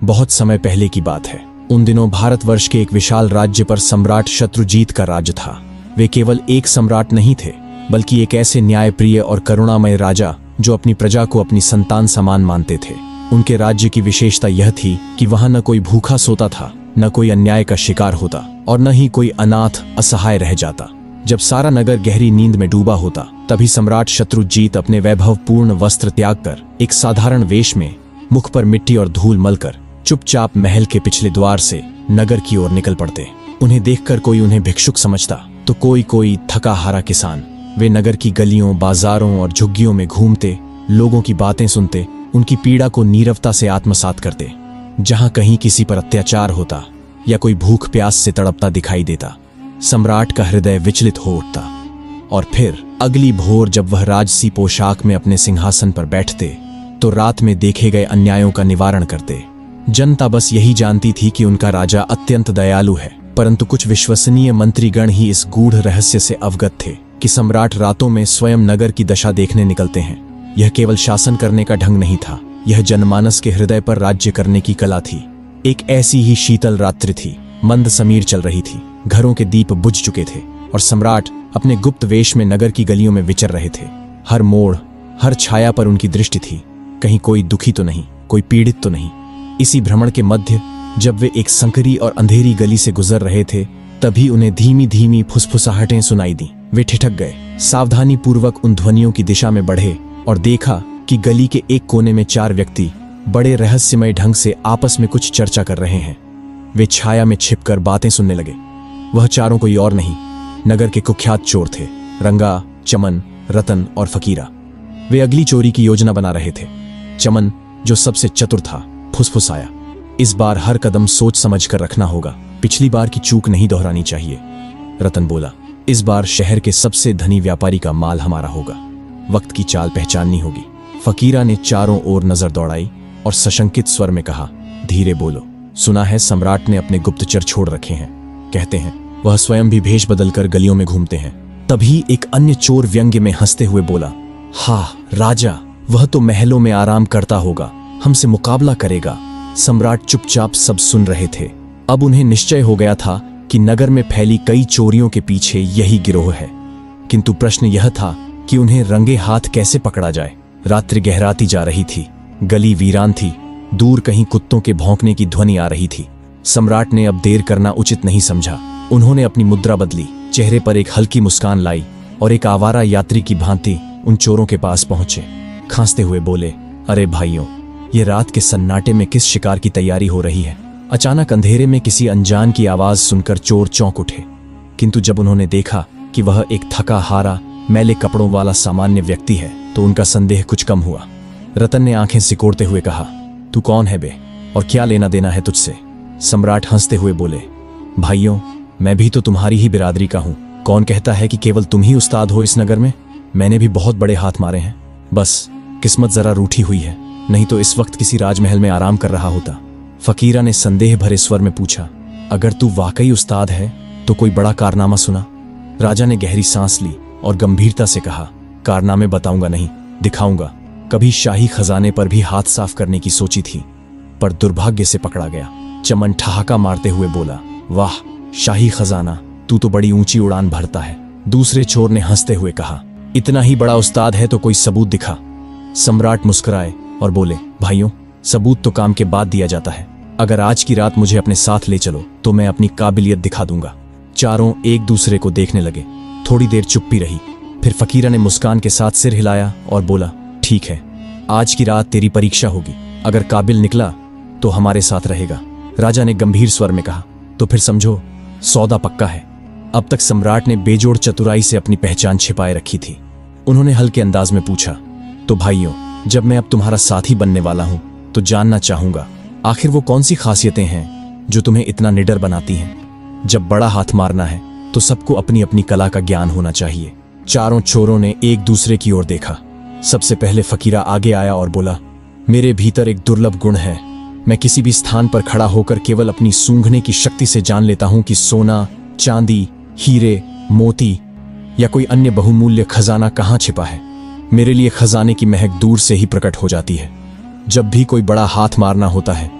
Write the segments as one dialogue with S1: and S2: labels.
S1: बहुत समय पहले की बात है। उन दिनों भारतवर्ष के एक विशाल राज्य पर सम्राट शत्रुजीत का राज्य था। वे केवल एक सम्राट नहीं थे, बल्कि एक ऐसे न्यायप्रिय और करुणामय राजा जो अपनी प्रजा को अपनी संतान समान मानते थे। उनके राज्य की विशेषता यह थी कि वहां न कोई भूखा सोता था, न कोई अन्याय का शिकार होता और न ही कोई अनाथ असहाय रह जाता। जब सारा नगर गहरी नींद में डूबा होता, तभी सम्राट शत्रुजीत अपने वैभवपूर्ण वस्त्र त्याग कर एक साधारण वेश में, मुख पर मिट्टी और धूल मलकर, चुपचाप महल के पिछले द्वार से नगर की ओर निकल पड़ते। उन्हें देखकर कोई उन्हें भिक्षुक समझता तो कोई थका हारा किसान। वे नगर की गलियों, बाजारों और झुग्गियों में घूमते, लोगों की बातें सुनते, उनकी पीड़ा को नीरवता से आत्मसात करते। जहां कहीं किसी पर अत्याचार होता या कोई भूख प्यास से तड़पता दिखाई देता, सम्राट का हृदय विचलित हो उठता। और फिर अगली भोर जब वह राजसी पोशाक में अपने सिंहासन पर बैठते तो रात में देखे गए अन्यायों का निवारण करते। जनता बस यही जानती थी कि उनका राजा अत्यंत दयालु है, परंतु कुछ विश्वसनीय मंत्रीगण ही इस गूढ़ रहस्य से अवगत थे कि सम्राट रातों में स्वयं नगर की दशा देखने निकलते हैं। यह केवल शासन करने का ढंग नहीं था, यह जनमानस के हृदय पर राज्य करने की कला थी। एक ऐसी ही शीतल रात्रि थी, मंद समीर चल रही थी, घरों के दीप बुझ चुके थे और सम्राट अपने गुप्त वेश में नगर की गलियों में विचर रहे थे। हर मोड़, हर छाया पर उनकी दृष्टि थी, कहीं कोई दुखी तो नहीं, कोई पीड़ित तो नहीं। इसी भ्रमण के मध्य जब वे एक संकरी और अंधेरी गली से गुजर रहे थे, तभी उन्हें धीमी धीमी फुसफुसाहटें सुनाई दी। वे ठिठक गए, सावधानी पूर्वक उन ध्वनियों की दिशा में बढ़े और देखा कि गली के एक कोने में 4 व्यक्ति बड़े रहस्यमय ढंग से आपस में कुछ चर्चा कर रहे हैं। वे छाया में छिपकर बातें सुनने लगे। वह चारों कोई और नहीं, नगर के कुख्यात चोर थे, रंगा, चमन, रतन और फकीरा। वे अगली चोरी की योजना बना रहे थे। चमन, जो सबसे चतुर था, फुसफुसाया, इस बार हर कदम सोच समझ कर रखना होगा, पिछली बार की चूक नहीं दोहरानी चाहिए। रतन बोला, इस बार शहर के सबसे धनी व्यापारी का माल हमारा होगा, वक्त की चाल पहचाननी होगी। फकीरा ने चारों ओर नजर दौड़ाई और सशंकित स्वर में कहा, धीरे बोलो, सुना है सम्राट ने अपने गुप्तचर छोड़ रखे हैं। कहते हैं वह स्वयं भी भेष बदलकर गलियों में घूमते हैं। तभी एक अन्य चोर व्यंग्य में हंसते हुए बोला, हाँ राजा, वह तो महलों में आराम करता होगा, हमसे मुकाबला करेगा। सम्राट चुपचाप सब सुन रहे थे। अब उन्हें निश्चय हो गया था कि नगर में फैली कई चोरियों के पीछे यही गिरोह है, किंतु प्रश्न यह था कि उन्हें रंगे हाथ कैसे पकड़ा जाए। रात्रि गहराती जा रही थी, गली वीरान थी, दूर कहीं कुत्तों के भौंकने की ध्वनि आ रही थी। सम्राट ने अब देर करना उचित नहीं समझा। उन्होंने अपनी मुद्रा बदली, चेहरे पर एक हल्की मुस्कान लाई और एक आवारा यात्री की भांति उन चोरों के पास पहुंचे। खांसते हुए बोले, अरे भाइयों, ये रात के सन्नाटे में किस शिकार की तैयारी हो रही है? अचानक अंधेरे में किसी अनजान की आवाज सुनकर चोर चौंक उठे, किंतु जब उन्होंने देखा कि वह एक थका हारा, मैले कपड़ों वाला सामान्य व्यक्ति है, तो उनका संदेह कुछ कम हुआ। रतन ने आंखें सिकोड़ते हुए कहा, तू कौन है बे, और क्या लेना देना है तुझसे? सम्राट हंसते हुए बोले, भाइयों, मैं भी तो तुम्हारी ही बिरादरी का हूं। कौन कहता है कि केवल तुम ही उस्ताद हो इस नगर में? मैंने भी बहुत बड़े हाथ मारे हैं, बस किस्मत जरा रूठी हुई है, नहीं तो इस वक्त किसी राजमहल में आराम कर रहा होता। फकीरा ने संदेह भरे स्वर में पूछा, अगर तू वाकई उस्ताद है तो कोई बड़ा कारनामा सुना। राजा ने गहरी सांस ली और गंभीरता से कहा, कारनामे बताऊंगा नहीं, दिखाऊंगा। कभी शाही खजाने पर भी हाथ साफ करने की सोची थी, पर दुर्भाग्य से पकड़ा गया। चमन ठहाका मारते हुए बोला, वाह, शाही खजाना, तू तो बड़ी ऊंची उड़ान भरता है। दूसरे चोर ने हंसते हुए कहा, इतना ही बड़ा उस्ताद है तो कोई सबूत दिखा। सम्राट मुस्कुराए और बोले, भाइयों, सबूत तो काम के बाद दिया जाता है। अगर आज की रात मुझे अपने साथ ले चलो तो मैं अपनी काबिलियत दिखा दूंगा। चारों एक दूसरे को देखने लगे। थोड़ी देर चुप्पी रही, फिर फकीरा ने मुस्कान के साथ सिर हिलाया और बोला, ठीक है, आज की रात तेरी परीक्षा होगी। अगर काबिल निकला तो हमारे साथ रहेगा। राजा ने गंभीर स्वर में कहा, तो फिर समझो सौदा पक्का है। अब तक सम्राट ने बेजोड़ चतुराई से अपनी पहचान छिपाए रखी थी। उन्होंने हल्के अंदाज में पूछा, तो भाइयों, जब मैं अब तुम्हारा साथी बनने वाला हूं तो जानना चाहूंगा, आखिर वो कौन सी खासियतें हैं जो तुम्हें इतना निडर बनाती हैं? जब बड़ा हाथ मारना है तो सबको अपनी अपनी कला का ज्ञान होना चाहिए। चारों चोरों ने एक दूसरे की ओर देखा। सबसे पहले फकीरा आगे आया और बोला, मेरे भीतर एक दुर्लभ गुण है। मैं किसी भी स्थान पर खड़ा होकर केवल अपनी सूंघने की शक्ति से जान लेता हूं कि सोना, चांदी, हीरे, मोती या कोई अन्य बहुमूल्य खजाना कहां छिपा है। मेरे लिए खजाने की महक दूर से ही प्रकट हो जाती है। जब भी कोई बड़ा हाथ मारना होता है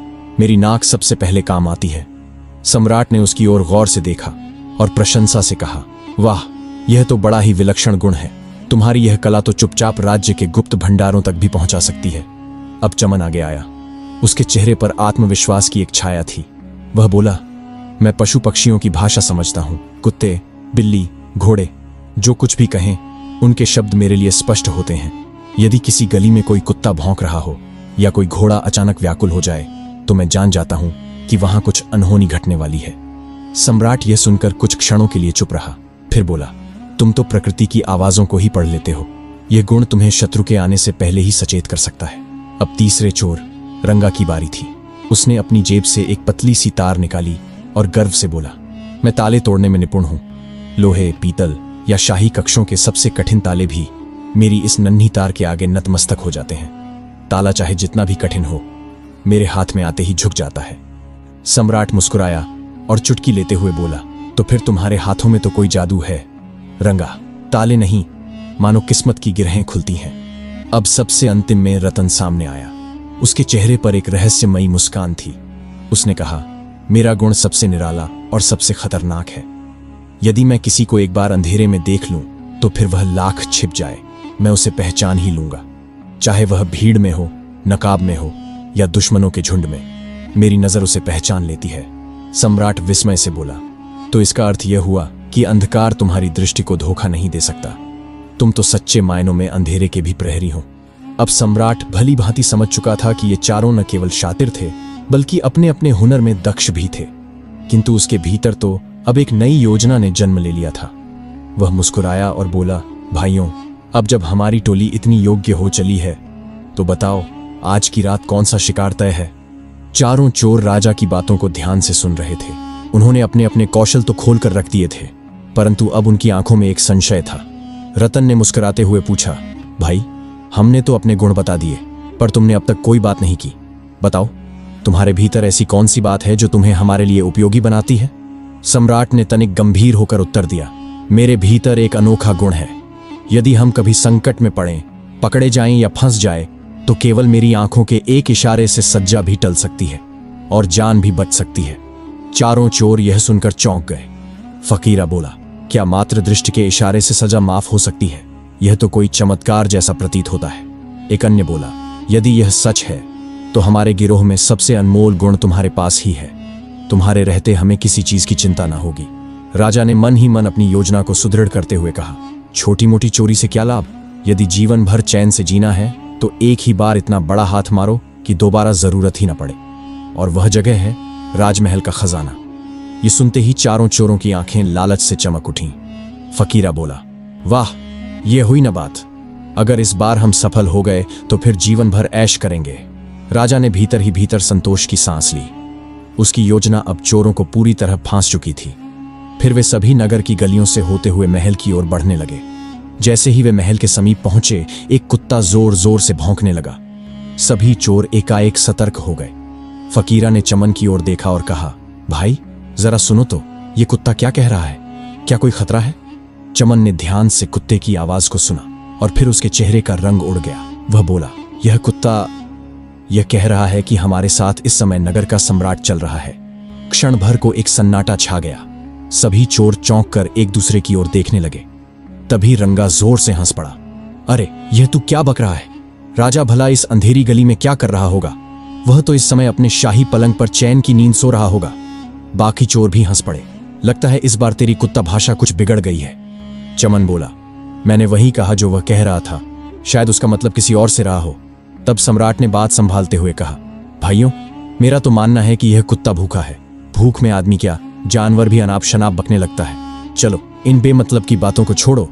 S1: मेरी नाक सबसे पहले काम आती है। सम्राट ने उसकी ओर गौर से देखा और प्रशंसा से कहा, वाह, यह तो बड़ा ही विलक्षण गुण है। तुम्हारी यह कला तो चुपचाप राज्य के गुप्त भंडारों तक भी पहुंचा सकती है। अब चमन आगे आया। उसके चेहरे पर आत्मविश्वास की एक छाया थी। वह बोला, मैं पशु पक्षियों की भाषा समझता हूं। कुत्ते, बिल्ली, घोड़े जो कुछ भी कहें, उनके शब्द मेरे लिए स्पष्ट होते हैं। यदि किसी गली में कोई कुत्ता भौंक रहा हो या कोई घोड़ा अचानक व्याकुल हो जाए तो मैं जान जाता हूं कि वहां कुछ अनहोनी घटने वाली है। सम्राट यह सुनकर कुछ क्षणों के लिए चुप रहा, फिर बोला, तुम तो प्रकृति की आवाजों को ही पढ़ लेते हो। यह गुण तुम्हें शत्रु के आने से पहले ही सचेत कर सकता है। अब तीसरे चोर रंगा की बारी थी। उसने अपनी जेब से एक पतली सी तार निकाली और गर्व से बोला, मैं ताले तोड़ने में निपुण हूं। लोहे, पीतल या शाही कक्षों के सबसे कठिन ताले भी मेरी इस नन्ही तार के आगे नतमस्तक हो जाते हैं। ताला चाहे जितना भी कठिन हो, मेरे हाथ में आते ही झुक जाता है। सम्राट मुस्कुराया और चुटकी लेते हुए बोला, तो फिर तुम्हारे हाथों में तो कोई जादू है रंगा, ताले नहीं, मानो किस्मत की गिरहें खुलती हैं। अब सबसे अंतिम में रतन सामने आया। उसके चेहरे पर एक रहस्यमयी मुस्कान थी। उसने कहा, मेरा गुण सबसे निराला और सबसे खतरनाक है। यदि मैं किसी को एक बार अंधेरे में देख लूं तो फिर वह लाख छिप जाए, मैं उसे पहचान ही लूंगा। चाहे वह भीड़ में हो, नकाब में हो या दुश्मनों के झुंड में, मेरी नजर उसे पहचान लेती है। सम्राट विस्मय से बोला, तो इसका अर्थ यह हुआ कि अंधकार तुम्हारी दृष्टि को धोखा नहीं दे सकता। तुम तो सच्चे मायनों में अंधेरे के भी प्रहरी हो। अब सम्राट भली भांति समझ चुका था कि ये चारों न केवल शातिर थे बल्कि अपने अपने हुनर में दक्ष भी थे। किंतु उसके भीतर तो अब एक नई योजना ने जन्म ले लिया था। वह मुस्कुराया और बोला, भाइयों, अब जब हमारी टोली इतनी योग्य हो चली है तो बताओ, आज की रात कौन सा शिकार तय है। चारों चोर राजा की बातों को ध्यान से सुन रहे थे। उन्होंने अपने अपने कौशल तो खोल कर रख दिए थे, परंतु अब उनकी आंखों में एक संशय था। रतन ने मुस्कुराते हुए पूछा, भाई, हमने तो अपने गुण बता दिए, पर तुमने अब तक कोई बात नहीं की। बताओ, तुम्हारे भीतर ऐसी कौन सी बात है जो तुम्हें हमारे लिए उपयोगी बनाती है। सम्राट ने तनिक गंभीर होकर उत्तर दिया, मेरे भीतर एक अनोखा गुण है। यदि हम कभी संकट में पड़ें, पकड़े जाएं या फंस जाए, तो केवल मेरी आंखों के एक इशारे से सज्जा भी टल सकती है और जान भी बच सकती है। चारों चोर यह सुनकर चौंक गए। फकीरा बोला, क्या मात्र दृष्टि के इशारे से सजा माफ हो सकती है? यह तो कोई चमत्कार जैसा प्रतीत होता है। एक अन्य बोला, यदि यह सच है तो हमारे गिरोह में सबसे अनमोल गुण तुम्हारे पास ही है। तुम्हारे रहते हमें किसी चीज की चिंता ना होगी। राजा ने मन ही मन अपनी योजना को सुदृढ़ करते हुए कहा, छोटी मोटी चोरी से क्या लाभ? यदि जीवन भर चैन से जीना है तो एक ही बार इतना बड़ा हाथ मारो कि दोबारा जरूरत ही ना पड़े। और वह जगह है राजमहल का खजाना। ये सुनते ही चारों चोरों की आंखें लालच से चमक उठीं। फकीरा बोला, वाह, ये हुई ना बात। अगर इस बार हम सफल हो गए तो फिर जीवन भर ऐश करेंगे। राजा ने भीतर ही भीतर संतोष की सांस ली। उसकी योजना अब चोरों को पूरी तरह फांस चुकी थी। फिर वे सभी नगर की गलियों से होते हुए महल की ओर बढ़ने लगे। जैसे ही वे महल के समीप पहुंचे, एक कुत्ता जोर जोर से भौंकने लगा। सभी चोर एकाएक सतर्क हो गए। फकीरा ने चमन की ओर देखा और कहा, भाई, जरा सुनो तो, ये कुत्ता क्या कह रहा है? क्या कोई खतरा है? चमन ने ध्यान से कुत्ते की आवाज को सुना और फिर उसके चेहरे का रंग उड़ गया। वह बोला, यह कुत्ता यह कह रहा है कि हमारे साथ इस समय नगर का सम्राट चल रहा है। क्षण भर को एक सन्नाटा छा गया। सभी चोर चौंक कर एक दूसरे की ओर देखने लगे। तभी रंगा जोर से हंस पड़ा। अरे, यह तू क्या बक रहा है? राजा भला इस अंधेरी गली में क्या कर रहा होगा? वह तो इस समय अपने शाही पलंग पर चैन की नींद सो रहा होगा। बाकी चोर भी हंस पड़े। लगता है इस बार तेरी कुत्ता भाषा कुछ बिगड़ गई है। चमन बोला, मैंने वही कहा जो वह कह रहा था। शायद उसका मतलब किसी और से रहा हो। तब सम्राट ने बात संभालते हुए कहा, भाइयों, मेरा तो मानना है कि यह कुत्ता भूखा है। भूख में आदमी क्या, जानवर भी अनाप शनाप बकने लगता है। चलो, इन बेमतलब की बातों को छोड़ो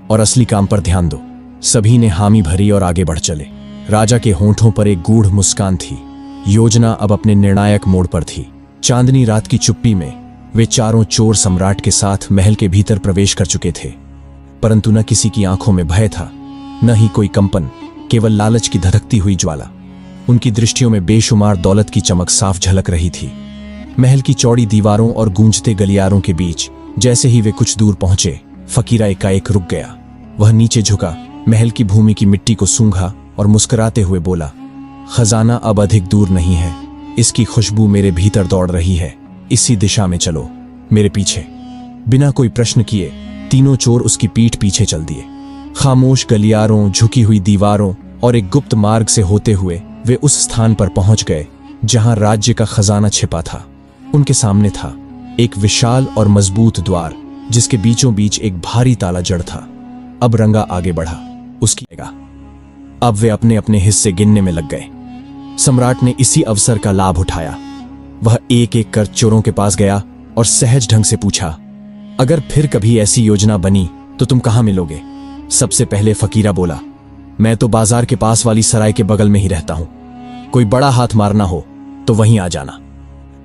S1: और असली काम पर ध्यान दो। सभी ने हामी भरी और आगे बढ़ चले। राजा के होंठों पर एक गूढ़ मुस्कान थी। योजना अब अपने निर्णायक मोड़ पर थी। चांदनी रात की चुप्पी में वे चारों चोर सम्राट के साथ महल के भीतर प्रवेश कर चुके थे, परंतु न किसी की आंखों में भय था, न ही कोई कंपन, केवल लालच की धधकती हुई ज्वाला। उनकी दृष्टियों में बेशुमार दौलत की चमक साफ झलक रही थी। महल की चौड़ी दीवारों और गूंजते गलियारों के बीच जैसे ही वे कुछ दूर पहुंचे, फकीरा एकाएक रुक गया। वह नीचे झुका, महल की भूमि की मिट्टी को सूंघा और मुस्कुराते हुए बोला, खजाना अब अधिक दूर नहीं है। इसकी खुशबू मेरे भीतर दौड़ रही है, इसी दिशा में चलो, मेरे पीछे। बिना कोई प्रश्न किए तीनों चोर उसकी पीठ पीछे चल दिए। खामोश गलियारों, झुकी हुई दीवारों और एक गुप्त मार्ग से होते हुए वे उस स्थान पर पहुंच गए जहां राज्य का खजाना छिपा था। उनके सामने था एक विशाल और मजबूत द्वार, जिसके बीचों बीच एक भारी ताला जड़ था। अब रंगा आगे बढ़ा, उसकी अब वे अपने अपने हिस्से गिनने में लग गए। सम्राट ने इसी अवसर का लाभ उठाया। वह एक एक कर चोरों के पास गया और सहज ढंग से पूछा, अगर फिर कभी ऐसी योजना बनी तो तुम कहां मिलोगे? सबसे पहले फकीरा बोला, मैं तो बाजार के पास वाली सराय के बगल में ही रहता हूं, कोई बड़ा हाथ मारना हो तो वहीं आ जाना।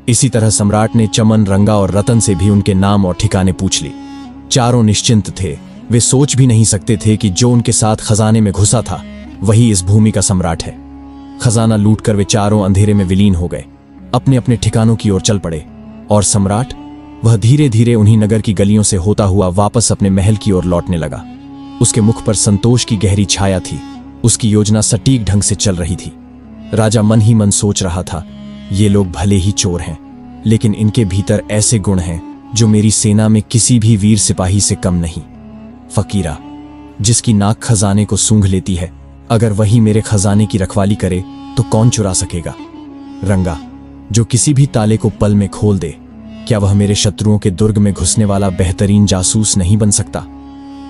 S1: इसी तरह सम्राट ने चमन, रंगा और रतन से भी उनके नाम और ठिकाने पूछ ली। चारों निश्चिंत थे। वे सोच भी नहीं सकते थे कि जो उनके साथ खजाने में घुसा था वही इस भूमि का सम्राट है। खजाना लूटकर वे चारों अंधेरे में विलीन हो गए, अपने अपने ठिकानों की ओर चल पड़े। और सम्राट, वह धीरे धीरे उन्हीं नगर की गलियों से होता हुआ वापस अपने महल की ओर लौटने लगा। उसके मुख पर संतोष की गहरी छाया थी। उसकी योजना सटीक ढंग से चल रही थी। राजा मन ही मन सोच रहा था, ये लोग भले ही चोर हैं, लेकिन इनके भीतर ऐसे गुण हैं जो मेरी सेना में किसी भी वीर सिपाही से कम नहीं। फकीरा, जिसकी नाक खजाने को सूंघ लेती है, अगर वही मेरे खजाने की रखवाली करे तो कौन चुरा सकेगा? रंगा, जो किसी भी ताले को पल में खोल दे, क्या वह मेरे शत्रुओं के दुर्ग में घुसने वाला बेहतरीन जासूस नहीं बन सकता?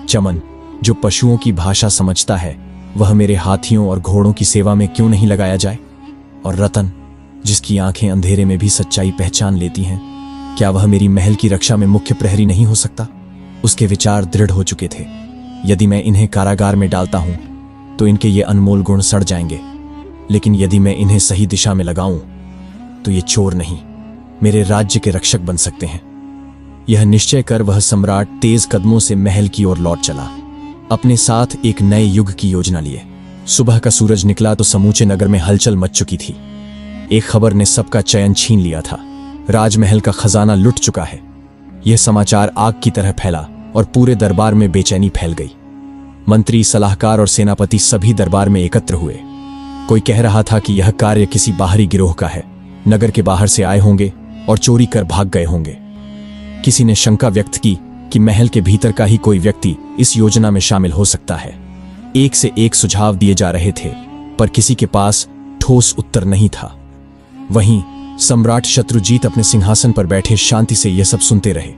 S1: चमन, जो पशुओं की भाषा समझता है, वह मेरे हाथियों और घोड़ों की सेवा में क्यों नहीं लगाया जाए? और रतन, जिसकी आंखें अंधेरे में भी सच्चाई पहचान लेती हैं, क्या वह मेरी महल की रक्षा में मुख्य प्रहरी नहीं हो सकता? उसके विचार दृढ़ हो चुके थे। यदि मैं इन्हें कारागार में डालता हूं तो इनके ये अनमोल गुण सड़ जाएंगे, लेकिन यदि मैं इन्हें सही दिशा में लगाऊं तो ये चोर नहीं, मेरे राज्य के रक्षक बन सकते हैं। यह निश्चय कर वह सम्राट तेज कदमों से महल की ओर लौट चला, अपने साथ एक नए युग की योजना लिए। सुबह का सूरज निकला तो समूचे नगर में हलचल मच चुकी थी। एक खबर ने सबका चयन छीन लिया था, राजमहल का खजाना लुट चुका है। यह समाचार आग की तरह फैला और पूरे दरबार में बेचैनी फैल गई। मंत्री, सलाहकार और सेनापति सभी दरबार में एकत्र हुए। कोई कह रहा था कि यह कार्य किसी बाहरी गिरोह का है, नगर के बाहर से आए होंगे और चोरी कर भाग गए होंगे। किसी ने शंका व्यक्त की कि महल के भीतर का ही कोई व्यक्ति इस योजना में शामिल हो सकता है। एक से एक सुझाव दिए जा रहे थे, पर किसी के पास ठोस उत्तर नहीं था। वहीं सम्राट शत्रुजीत अपने सिंहासन पर बैठे शांति से यह सब सुनते रहे।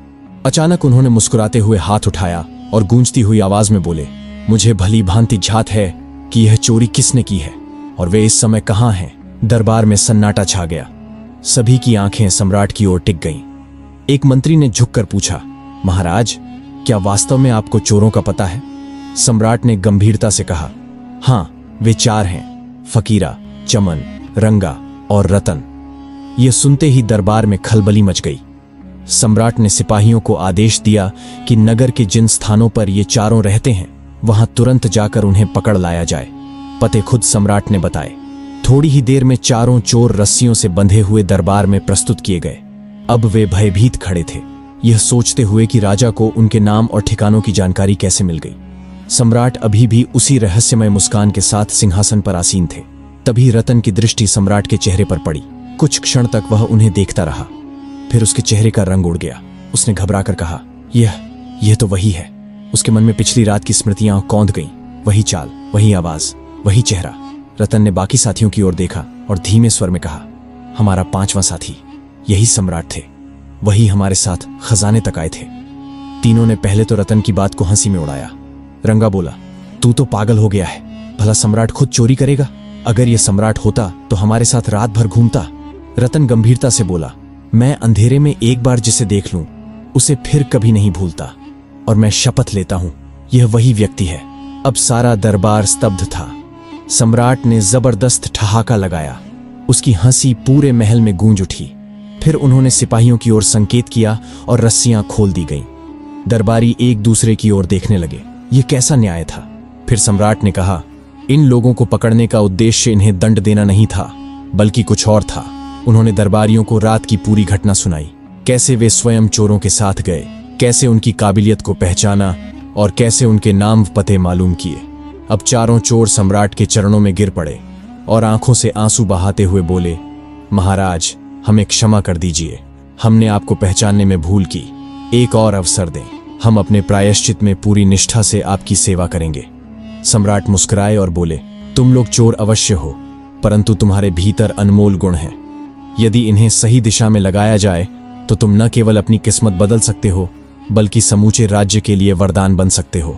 S1: अचानक उन्होंने मुस्कुराते हुए हाथ उठाया और गूंजती हुई आवाज में बोले, मुझे भली भांति झात है कि यह चोरी किसने की है और वे इस समय कहां हैं। दरबार में सन्नाटा छा गया। सभी की आंखें सम्राट की ओर टिक गईं। एक मंत्री ने झुककर पूछा, महाराज, क्या वास्तव में आपको चोरों का पता है? सम्राट ने गंभीरता से कहा, हां, वे चार हैं, फकीरा, चमन, रंगा और रतन। यह सुनते ही दरबार में खलबली मच गई। सम्राट ने सिपाहियों को आदेश दिया कि नगर के जिन स्थानों पर ये चारों रहते हैं वहां तुरंत जाकर उन्हें पकड़ लाया जाए। पते खुद सम्राट ने बताए। थोड़ी ही देर में चारों चोर रस्सियों से बंधे हुए दरबार में प्रस्तुत किए गए। अब वे भयभीत खड़े थे, यह सोचते हुए कि राजा को उनके नाम और ठिकानों की जानकारी कैसे मिल गई। सम्राट अभी भी उसी रहस्यमय मुस्कान के साथ सिंहासन पर आसीन थे। तभी रतन की दृष्टि सम्राट के चेहरे पर पड़ी। कुछ क्षण तक वह उन्हें देखता रहा, फिर उसके चेहरे का रंग उड़ गया। उसने घबराकर कहा, यह तो वही है। उसके मन में पिछली रात की स्मृतियां कौंध गईं। वही चाल, वही आवाज, वही चेहरा। रतन ने बाकी साथियों की ओर देखा और धीमे स्वर में कहा, हमारा पांचवां साथी, यही सम्राट थे, वही हमारे साथ खजाने तक आए थे। तीनों ने पहले तो रतन की बात को हंसी में उड़ाया। रंगा बोला, तू तो पागल हो गया है, भला सम्राट खुद चोरी करेगा? अगर यह सम्राट होता तो हमारे साथ रात भर घूमता। रतन गंभीरता से बोला, मैं अंधेरे में एक बार जिसे देख लूं उसे फिर कभी नहीं भूलता, और मैं शपथ लेता हूं यह वही व्यक्ति है। अब सारा दरबार स्तब्ध था। सम्राट ने जबरदस्त ठहाका लगाया। उसकी हंसी पूरे महल में गूंज उठी। फिर उन्होंने सिपाहियों की ओर संकेत किया और रस्सियां खोल दी गईं। दरबारी एक दूसरे की ओर देखने लगे। यह कैसा न्याय था? फिर सम्राट ने कहा, इन लोगों को पकड़ने का उद्देश्य इन्हें दंड देना नहीं था, बल्कि कुछ और था। उन्होंने दरबारियों को रात की पूरी घटना सुनाई, कैसे वे स्वयं चोरों के साथ गए, कैसे उनकी काबिलियत को पहचाना और कैसे उनके नाम पते मालूम किए। अब चारों चोर सम्राट के चरणों में गिर पड़े और आंखों से आंसू बहाते हुए बोले, महाराज, हमें क्षमा कर दीजिए, हमने आपको पहचानने में भूल की। एक और अवसर दें, हम अपने प्रायश्चित में पूरी निष्ठा से आपकी सेवा करेंगे। सम्राट मुस्कुराए और बोले, तुम लोग चोर अवश्य हो, परंतु तुम्हारे भीतर अनमोल गुण हैं। यदि इन्हें सही दिशा में लगाया जाए तो तुम न केवल अपनी किस्मत बदल सकते हो, बल्कि समूचे राज्य के लिए वरदान बन सकते हो।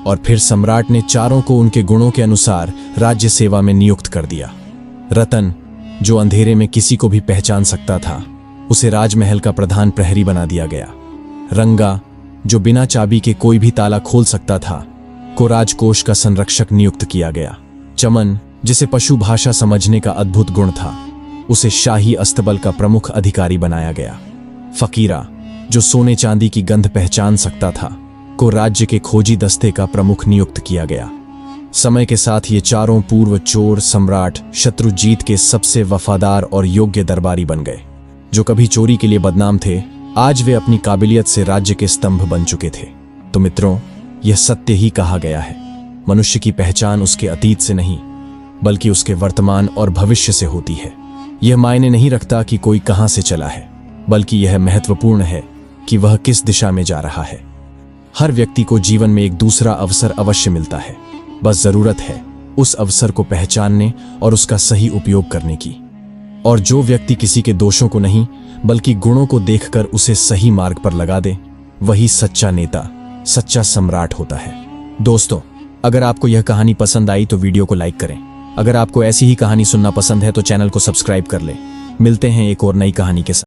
S1: और फिर सम्राट ने चारों को उनके गुणों के अनुसार राज्य सेवा में नियुक्त कर दिया। रतन, जो अंधेरे में किसी को भी पहचान सकता था, उसे राजमहल का प्रधान प्रहरी बना दिया गया। रंगा, जो बिना चाबी के कोई भी ताला खोल सकता था, को राजकोष का संरक्षक नियुक्त किया गया। चमन, जिसे पशु भाषा समझने का अद्भुत गुण था, उसे शाही अस्तबल का प्रमुख अधिकारी बनाया गया। फकीरा, जो सोने चांदी की गंध पहचान सकता था, को राज्य के खोजी दस्ते का प्रमुख नियुक्त किया गया। समय के साथ ये चारों पूर्व चोर सम्राट शत्रुजीत के सबसे वफादार और योग्य दरबारी बन गए। जो कभी चोरी के लिए बदनाम थे, आज वे अपनी काबिलियत से राज्य के स्तंभ बन चुके थे। तो मित्रों, यह सत्य ही कहा गया है, मनुष्य की पहचान उसके अतीत से नहीं, बल्कि उसके वर्तमान और भविष्य से होती है। यह मायने नहीं रखता कि कोई कहां से चला है, बल्कि यह महत्वपूर्ण है कि वह किस दिशा में जा रहा है। हर व्यक्ति को जीवन में एक दूसरा अवसर अवश्य मिलता है, बस जरूरत है उस अवसर को पहचानने और उसका सही उपयोग करने की। और जो व्यक्ति किसी के दोषों को नहीं, बल्कि गुणों को देखकर उसे सही मार्ग पर लगा दे, वही सच्चा नेता, सच्चा सम्राट होता है। दोस्तों, अगर आपको यह कहानी पसंद आई तो वीडियो को लाइक करें। अगर आपको ऐसी ही कहानी सुनना पसंद है तो चैनल को सब्सक्राइब कर लें। मिलते हैं एक और नई कहानी के साथ।